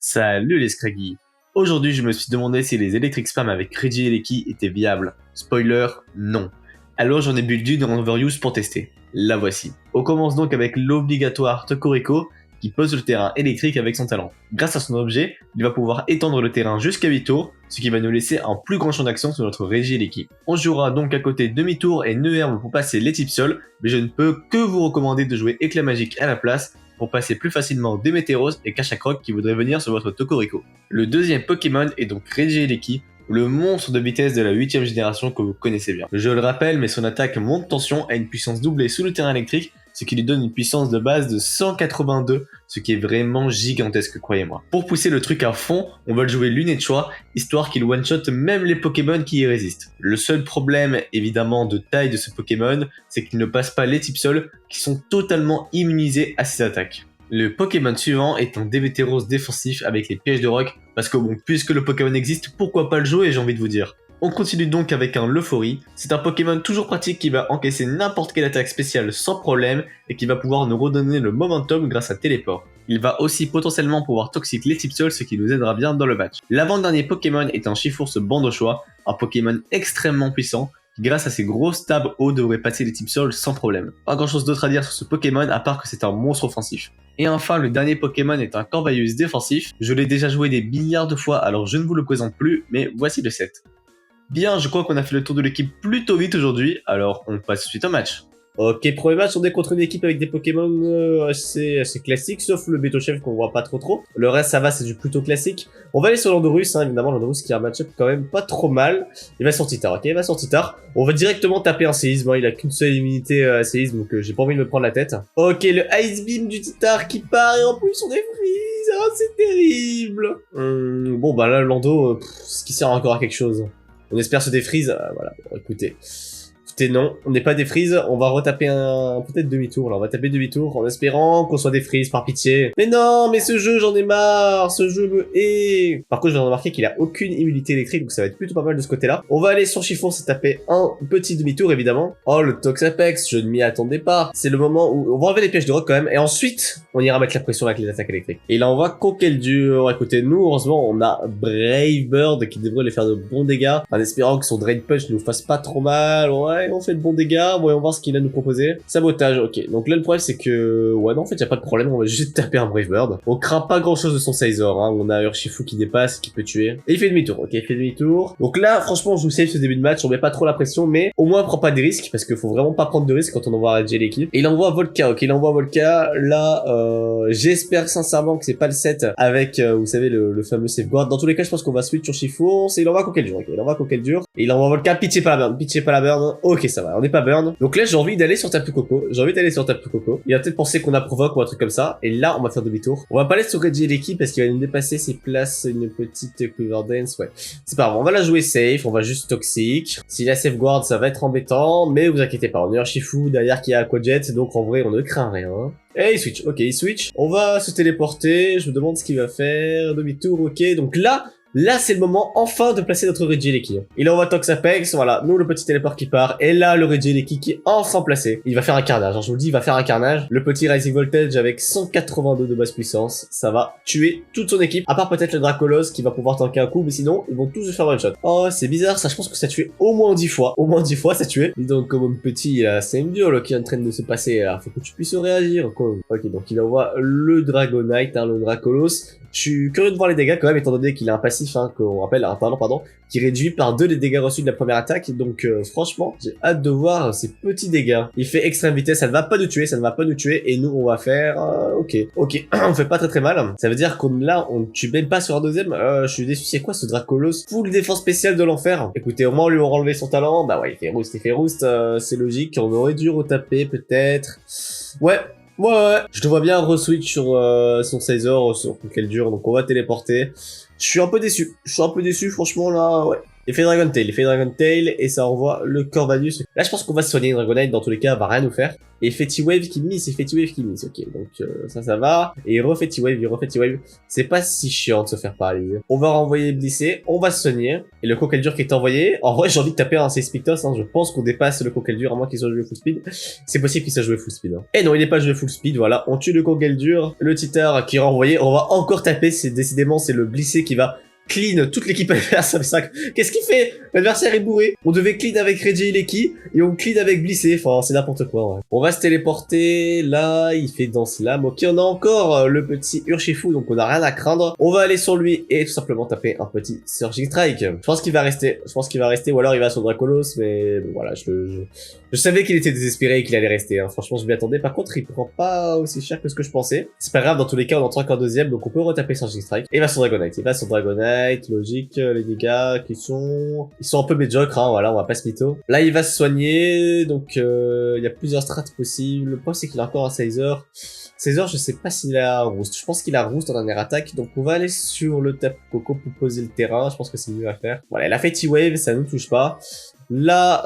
Salut les Scraggy. Aujourd'hui je me suis demandé si les Electric Spam avec Reggie et Lecky étaient viables. Spoiler, non. Alors j'en ai buildu dans Overuse pour tester. La voici. On commence donc avec l'obligatoire Tokoriko qui pose le terrain électrique avec son talent. Grâce à son objet, il va pouvoir étendre le terrain jusqu'à 8 tours, ce qui va nous laisser un plus grand champ d'action sur notre Reggie et Lecky. On jouera donc à côté demi-tour et nœud herbe pour passer les types sols, mais je ne peux que vous recommander de jouer éclat magique à la place pour passer plus facilement Démétéros et Kachakroc qui voudraient venir sur votre Tokoriko. Le deuxième Pokémon est donc Reggie et Lecky, le monstre de vitesse de la 8ème génération que vous connaissez bien. Je le rappelle, mais son attaque monte tension a une puissance doublée sous le terrain électrique, ce qui lui donne une puissance de base de 182, ce qui est vraiment gigantesque, croyez-moi. Pour pousser le truc à fond, on va le jouer lunettes de choix, histoire qu'il one-shot même les Pokémon qui y résistent. Le seul problème, évidemment, de taille de ce Pokémon, c'est qu'il ne passe pas les types sols, qui sont totalement immunisés à ses attaques. Le Pokémon suivant est un Démétéros défensif avec les pièges de roc, parce que bon, puisque le Pokémon existe, pourquoi pas le jouer, j'ai envie de vous dire. On continue donc avec un Leufori, c'est un Pokémon toujours pratique qui va encaisser n'importe quelle attaque spéciale sans problème et qui va pouvoir nous redonner le momentum grâce à Téléport. Il va aussi potentiellement pouvoir toxique les types sols, ce qui nous aidera bien dans le match. L'avant-dernier Pokémon est un Chifourse Bande au choix, un Pokémon extrêmement puissant, qui grâce à ses grosses stabs hauts devrait passer les types sols sans problème. Pas grand chose d'autre à dire sur ce Pokémon à part que c'est un monstre offensif. Et enfin, le dernier Pokémon est un Corvailleuse défensif. Je l'ai déjà joué des milliards de fois, alors je ne vous le présente plus, mais voici le set. Bien, je crois qu'on a fait le tour de l'équipe plutôt vite aujourd'hui, alors on passe tout de suite au match. Ok, premier match, on est contre une équipe avec des Pokémon assez classiques, sauf le Bétochef qu'on voit pas trop. Le reste, ça va, c'est du plutôt classique. On va aller sur Landorus, hein, évidemment, Landorus qui a un match-up quand même pas trop mal. Il va sur Titar, ok, il va sur Titar. On va directement taper un séisme, hein, il a qu'une seule immunité à séisme, donc j'ai pas envie de me prendre la tête. Ok, le Ice Beam du Titar qui part, et en plus on est freeze, oh, c'est terrible. Bon, bah là, Lando, est-ce qu'il sert encore à quelque chose? On espère se défreeze, voilà, bon, écoutez, non, on n'est pas défreeze, on va retaper peut-être demi-tour, là, on va taper demi-tour en espérant qu'on soit défreeze, par pitié. Mais non, mais ce jeu, j'en ai marre, ce jeu me hait. Par contre, je viens de remarquer qu'il a aucune immunité électrique, donc ça va être plutôt pas mal de ce côté-là. On va aller sur Chiffon, c'est taper un petit demi-tour, évidemment. Oh, le Toxapex, je ne m'y attendais pas. C'est le moment où on va enlever les pièges de roc quand même, et ensuite, on ira mettre la pression avec les attaques électriques. Et là, on va Conkeldurr. Écoutez, nous, heureusement, on a Brave Bird qui devrait les faire de bons dégâts, en espérant que son Drain Punch ne nous fasse pas trop mal. Ouais, on fait de bons dégâts, voyons voir ce qu'il a à nous proposer. Sabotage, ok. Donc là, le problème, c'est que... ouais, non, en fait, y a pas de problème, on va juste taper un Brave Bird. On craint pas grand-chose de son Scizor, hein. On a Urshifu qui dépasse, qui peut tuer. Et il fait demi-tour, ok, il fait demi-tour. Donc là, franchement, on joue safe ce début de match, on met pas trop la pression, mais au moins, on prend pas de risques, parce qu'il faut vraiment pas prendre de risques quand on envoie Reggie l'équipe. Et il envoie Volca, ok, il envoie Volca. Là, j'espère sincèrement que c'est pas le set avec, vous savez, le fameux safeguard. Dans tous les cas, je pense qu'on va switch sur Chiffon. Il envoie Conkeldurr, ok, il envoie Conkeldurr. Et il envoie Volca, pitié pas la burn. Ok, ça va, on n'est pas burn. Donc là, j'ai envie d'aller sur Tapu Koko. Il va peut-être penser qu'on a provoque ou un truc comme ça. Et là, on va faire demi-tour. On va pas aller sur Reggie l'équipe parce qu'il va nous dépasser ses places, une petite Quiver Dance, ouais. C'est pas grave, on va la jouer safe, on va juste toxique. S'il a safeguard, ça va être embêtant, mais vous inquiétez pas, on est Urshifu derrière qui a Aquajet, donc en vrai, on ne craint rien. Et il switch, ok, il switch. On va se téléporter, je me demande ce qu'il va faire. Demi-tour, ok, donc là, c'est le moment, enfin, de placer notre Reggie Lecky. Il envoie Toxapex, voilà, nous, le petit téléport qui part, et là, le Reggie Lecky qui est enfin placé. Il va faire un carnage, hein, je vous le dis, il va faire un carnage. Le petit Rising Voltage avec 182 de base puissance, ça va tuer toute son équipe, à part peut-être le Dracolos qui va pouvoir tanker un coup, mais sinon, ils vont tous se faire one shot. Oh, c'est bizarre, ça, je pense que ça tuait au moins 10 fois. Au moins 10 fois, ça tuait. Dis donc, comme un petit, c'est une duel qui est en train de se passer, là. Faut que tu puisses réagir, quoi. Ok, donc il envoie le Dragonite, hein, le Dracolos. Je suis curieux de voir les dégâts quand même, étant donné qu'il a un passif, hein, qu'on rappelle, un talent, pardon, qui réduit par 2 les dégâts reçus de la première attaque. Donc franchement, j'ai hâte de voir ces petits dégâts. Il fait extrême vitesse, ça ne va pas nous tuer, et nous on va faire... ok, on fait pas très mal. Ça veut dire qu'on là, on tue même pas sur un deuxième. Je suis déçu, c'est quoi ce Dracolos? Full défense spéciale de l'enfer. Écoutez, au moins on lui aura enlevé son talent. Bah ouais, il fait rouste, c'est logique. On aurait dû retaper peut-être. Ouais. Je te vois bien re-switch sur son Scizor, sur Conkeldurr, donc on va téléporter. Je suis un peu déçu, franchement, là, ouais. Effet Dragon Tail, et ça envoie le Corvanus. Là, je pense qu'on va se soigner. Dragonite, dans tous les cas, va rien nous faire. Et effet T-Wave qui miss, ok, donc ça va. Et refait T-Wave, c'est pas si chiant de se faire paralyser. On va renvoyer Blissé, on va se soigner. Et le Coqueldur qui est envoyé, en vrai j'ai envie de taper un Seispictos, hein. Je pense qu'on dépasse le Coqueldur à moins qu'il soit joué full speed. C'est possible qu'il soit joué full speed. Hein. Et non, il n'est pas joué full speed, voilà. On tue le Coqueldur, le Titar qui est renvoyé, on va encore taper, décidément c'est le Blissé qui va clean toute l'équipe adversaire. Qu'est-ce qu'il fait? L'adversaire est bourré. On devait clean avec Reggie et Leki et on clean avec Blissé. Enfin, c'est n'importe quoi. Ouais. On va se téléporter. Là, il fait Danse Lame. Ok, on a encore le petit Urshifu, donc on a rien à craindre. On va aller sur lui et tout simplement taper un petit Surging Strike. Je pense qu'il va rester. Ou alors il va sur Dracolos, mais bon, voilà, je savais qu'il était désespéré et qu'il allait rester. Hein. Franchement, je m'y attendais. Par contre, il prend pas aussi cher que ce que je pensais. C'est pas grave, dans tous les cas, on entre encore deuxième, donc on peut retaper Surging Strike. Et il va sur Dragonite. Logique, les dégâts qui sont... Ils sont un peu médiocres, hein, voilà, on va pas se mytho. Là, il va se soigner, donc il y a plusieurs strats possibles. Le point, c'est qu'il a encore un Caesar. Caesar, je sais pas s'il a Roost. Je pense qu'il a Roost en dernière attaque, donc on va aller sur le Tapu Koko pour poser le terrain. Je pense que c'est mieux à faire. Voilà, il a fait T-Wave, ça nous touche pas. Là,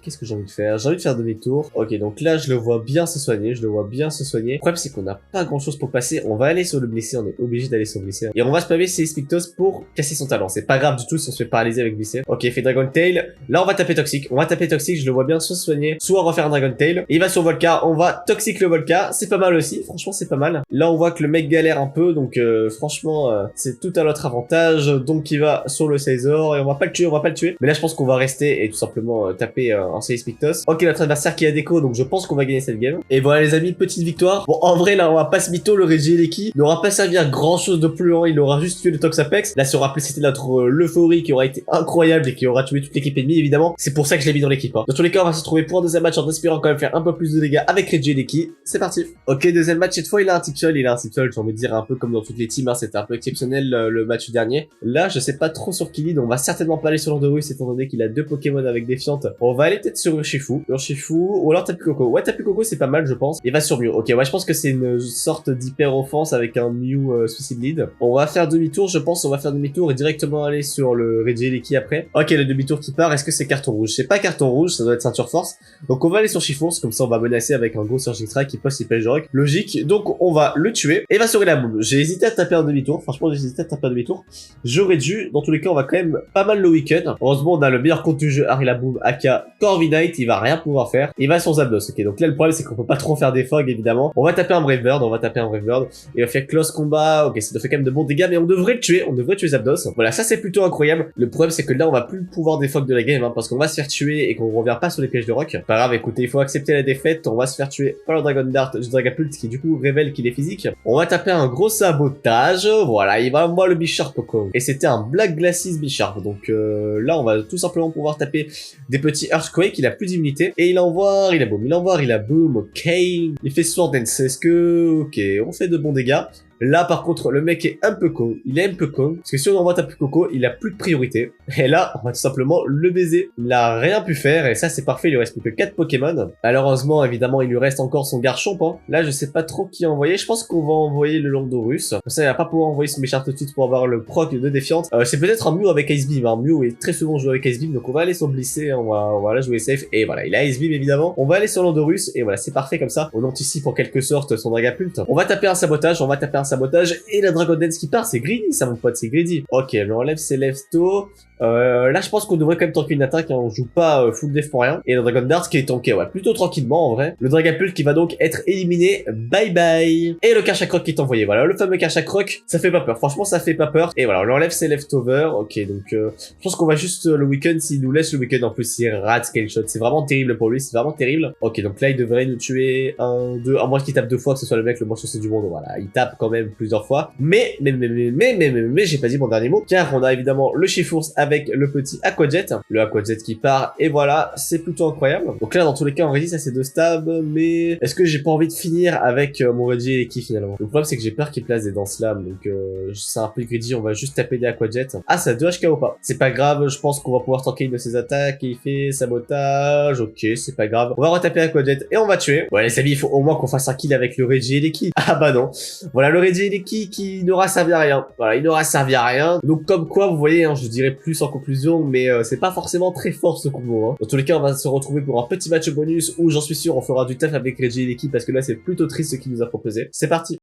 qu'est-ce que j'ai envie de faire? J'ai envie de faire demi-tour. Ok, donc là, je le vois bien se soigner, Le problème, c'est qu'on n'a pas grand-chose pour passer. On va aller sur le blessé, on est obligé d'aller sur le blessé. Et on va spammer Seispictos pour casser son talent. C'est pas grave du tout si on se fait paralyser avec blessé. Ok, il fait Dragon Tail. Là, on va taper Toxic. Je le vois bien soit se soigner, soit refaire un Dragon Tail. Il va sur Volca, on va Toxic le Volca. C'est pas mal aussi, franchement, c'est pas mal. Là, on voit que le mec galère un peu, donc franchement, c'est tout à notre avantage. Donc, il va sur le Caesar et on va pas le tuer, Mais là, je pense qu'on va rester et tout simplement taper un Seispictos. Ok, notre adversaire qui a déco, donc je pense qu'on va gagner cette game. Et voilà les amis, petite victoire. Bon, en vrai là, on va pas se mytho, le Reggie Leki n'aura pas servi à grand chose de plus, hein. Il aura juste tué le Toxapex. Là, se rappeler, c'était notre l'euphorie qui aura été incroyable et qui aura tué toute l'équipe ennemie, évidemment. C'est pour ça que je l'ai mis dans l'équipe. Hein. Dans tous les cas, on va se retrouver pour un deuxième match en espérant quand même faire un peu plus de dégâts avec Reggie Leki. C'est parti. Ok, deuxième match, cette fois il a un type seul, j'ai envie de dire un peu comme dans toutes les teams, hein. C'était un peu exceptionnel le match dernier. Là, je sais pas trop sur qui lead, on va certainement pas aller sur l'Andorus étant donné qu'il a deux Pokémon avec Défiante. On va aller peut-être sur Urshifu, ou alors Tapu Koko. Ouais, Tapu Koko c'est pas mal je pense. Il va sur Mew. Ok, ouais, je pense que c'est une sorte d'hyper offense avec un Mew Suicide Lead. On va faire demi-tour, je pense, et directement aller sur le Reggie Leki après. Ok, le demi-tour qui part, est-ce que c'est carton rouge? C'est pas carton rouge, ça doit être ceinture force. Donc on va aller sur Chifours, comme ça on va menacer avec un gros Surging Strike qui poste hyper rock. Logique, donc on va le tuer et va sur la boule. J'ai hésité à taper un demi-tour, J'aurais dû, dans tous les cas on va quand même pas mal le week-end. Heureusement on a le meilleur compte du jeu, Arilaboom, aka Corviknight, il va rien pouvoir faire. Il va sur Zapdos, ok, donc là le problème c'est qu'on peut pas trop faire des fogs évidemment. On va taper un Brave Bird, et on va faire close combat, ok, ça doit faire quand même de bons dégâts, mais on devrait le tuer, Zapdos. Voilà, ça c'est plutôt incroyable. Le problème c'est que là on va plus pouvoir des fogs de la game, hein, parce qu'on va se faire tuer et qu'on revient pas sur les pièges de rock. Pas grave, écoutez, il faut accepter la défaite, on va se faire tuer par le Dragon Dart du Dragapult qui du coup révèle qu'il est physique. On va taper un gros sabotage, voilà, il va envoyer le Bisharp Coco. Et c'était un Black Glacis Bisharp, donc là on va tout simplement pouvoir taper des petits Earthquake, il a plus d'immunité, et il envoie Rillaboom, ok, il fait Sword Dance, est-ce que, ok, on fait de bons dégâts. Là, par contre, le mec est un peu con. Parce que si on envoie Tapu Koko, il a plus de priorité. Et là, on va tout simplement le baiser. Il n'a rien pu faire. Et ça, c'est parfait. Il lui reste plus que 4 Pokémon. Malheureusement, évidemment, il lui reste encore son Garchomp. Hein. Là, je sais pas trop qui envoyer. Je pense qu'on va envoyer le Landorus. Comme ça, il va pas pouvoir envoyer son Méchart tout de suite pour avoir le proc de Défiante. C'est peut-être un Mew avec Ice Beam. Hein. Mew est très souvent joué avec Ice Beam. Donc, on va aller sur Blissé. On va là jouer safe. Et voilà, il a Ice Beam, évidemment. On va aller sur Landorus. Et voilà, c'est parfait comme ça. On anticipe en quelque sorte son Dragapult. On va taper un sabotage. Et la Dragon Dance qui part, c'est greedy, ça mon pote, c'est greedy. Ok, on enlève ses Lefto. Là, je pense qu'on devrait quand même tanker une attaque, hein. On joue pas full def pour rien. Et le Dragon Dart qui est tanké, ouais, plutôt tranquillement en vrai. Le Dragapult qui va donc être éliminé, bye bye. Et le Cachacroc qui est envoyé, voilà, le fameux Cachacroc, ça fait pas peur, franchement ça fait pas peur. Et voilà, on enlève ses leftovers, ok, donc je pense qu'on va juste le week-end, s'il nous laisse le week-end en plus, il rate Scale Shot, c'est vraiment terrible pour lui, c'est vraiment terrible. Ok, donc là il devrait nous tuer à moins qu'il tape 2 fois, que ce soit le mec le moins chanceux du monde, voilà, il tape quand même plusieurs fois. Mais j'ai pas dit mon dernier mot, car on a évidemment le Chifours avec le petit Aquajet, le Aquajet qui part, et voilà, c'est plutôt incroyable. Donc là, dans tous les cas, on résiste à ces 2 stabs, mais est-ce que j'ai pas envie de finir avec mon Reggie Leki finalement? Le problème, c'est que j'ai peur qu'il place des Danse Lame, donc c'est un peu greedy, on va juste taper des Aquajet. Ah, ça a 2 HK ou pas? C'est pas grave, je pense qu'on va pouvoir tanker une de ses attaques, et il fait sabotage, ok, c'est pas grave. On va retaper Aquajet, et on va tuer. Ouais, les amis, il faut au moins qu'on fasse un kill avec le Reggie Leki. Ah bah non. Voilà, le Reggie Leki qui n'aura servi à rien. Voilà, il n'aura servi à rien. Donc comme quoi, vous voyez, hein, je dirais plus en conclusion, mais c'est pas forcément très fort ce combo. Hein. Dans tous les cas, on va se retrouver pour un petit match bonus où j'en suis sûr on fera du taf avec Reggie et l'équipe parce que là c'est plutôt triste ce qu'il nous a proposé. C'est parti.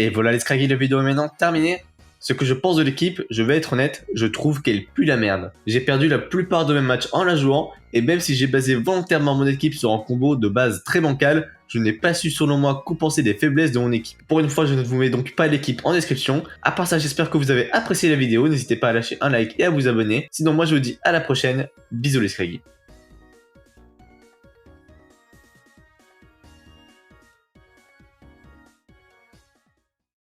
Et voilà les Scraggy, la vidéo est maintenant terminée. Ce que je pense de l'équipe, je vais être honnête, je trouve qu'elle pue la merde. J'ai perdu la plupart de mes matchs en la jouant, et même si j'ai basé volontairement mon équipe sur un combo de base très bancal, je n'ai pas su selon moi compenser des faiblesses de mon équipe. Pour une fois, je ne vous mets donc pas l'équipe en description. À part ça, j'espère que vous avez apprécié la vidéo, n'hésitez pas à lâcher un like et à vous abonner. Sinon moi je vous dis à la prochaine, bisous les Scraggy.